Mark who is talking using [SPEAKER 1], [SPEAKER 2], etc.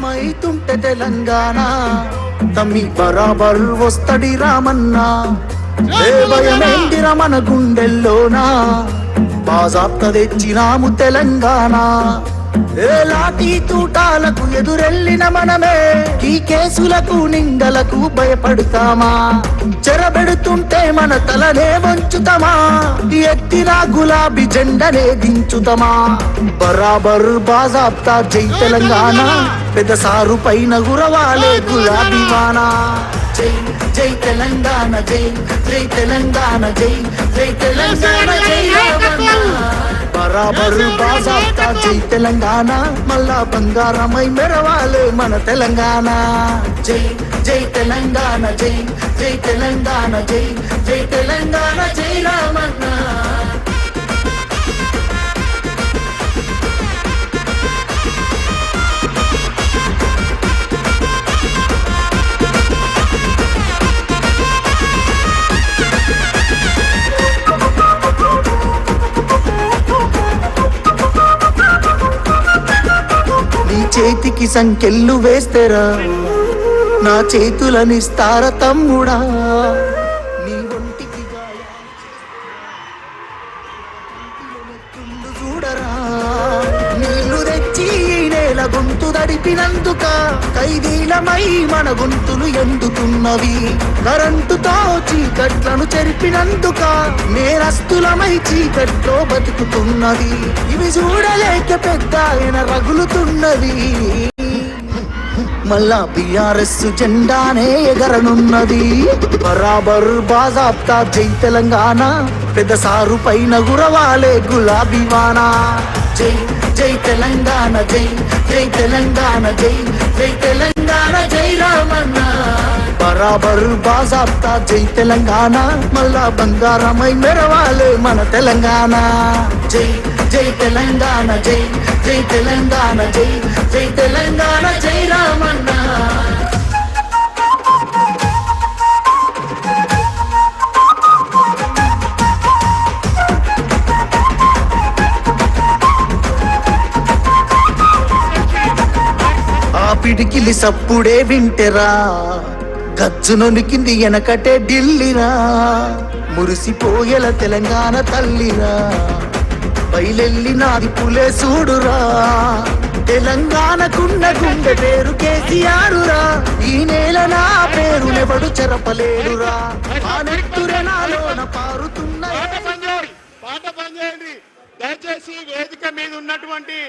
[SPEAKER 1] మైతుంటే తెలంగాణ తమ్మి బరాబర్ వస్తడి రామన్నా ఏ భయమేందిరా మన గుండెల్లోనా బాజాప్త తెచ్చినాము తెలంగాణ ఏ లాఠీ తూటాలకు ఎదురెళ్ళిన మనమే ఈ కేసులకు నిందలకు భయపడతామా చెరబెడుతుంటే మన తలనే వంచుతామా ఎత్తిన గులాబీ జెండనే దించుతామా బరాబర్ బాజాప్తా జై తెలంగాణ పెద్ద సారు పైన గురవాలే గులాబీ వానా జై జై తెలంగాణ జై జై తెలంగాణ జై జై తెలంగాణ జై బరాబరు బాజాప్తా జై తెలంగాణ మళ్ళా బంగారమై మెరవాలే మన తెలంగాణ జై జై తెలంగాణ జై జై తెలంగాణ జై జై తెలంగాణ జై రామన్న చేతికి సంకెళ్ళు వేస్తేరా నా చేతులనిస్తార తమ్ముడా నీ ఒంటికి చూడరా నీళ్లు తెచ్చి నేల గొంతు దడిపినందుక ఖైదీలమై మన గొంతులు ఎందుతున్నవి కరెంటుతో చీకట్లను చెరిపినందుక నేరస్తులమై చీకట్లో బతుకుతున్నది ఇవి చూడలేక పెద్ద ఆయన రగులుతున్నది మళ్ళా బిఆర్ఎస్ జెండానే ఎగరనున్నది బరాబర్ బాజాప్తా జై తెలంగాణ పెద్ద సారు పైన గురవాలే గులాబీ వానా జై జై తెలంగాణ జై జై తెలంగాణ జై జై తెలంగాణ జై రామన్న బరాబర్ బాజాప్తా జై తెలంగాణ మళ్ళా బంగారమై మెరవాలే మన తెలంగాణ జై జై తెలంగాణ జై జై తెలంగాణ జై జై తెలంగాణ జై రామన్న ఆ పిడికిలి సప్పుడే వింటెరా గజ్జునొనికింది వెనకటే ఢిల్లీరా మురిసిపోయేల తెలంగాణ తల్లిరా బయలెల్లినాది పులే చూడురా తెలంగాణకున్న గుండె పేరు కేసీఆరురా ఈ నేల నా పేరునెవడు చెరపలేడురా ఆ నెత్తురే నాలోన పారుతున్న
[SPEAKER 2] పాట పనిచేయండి దయచేసి వేదిక మీద ఉన్నటువంటి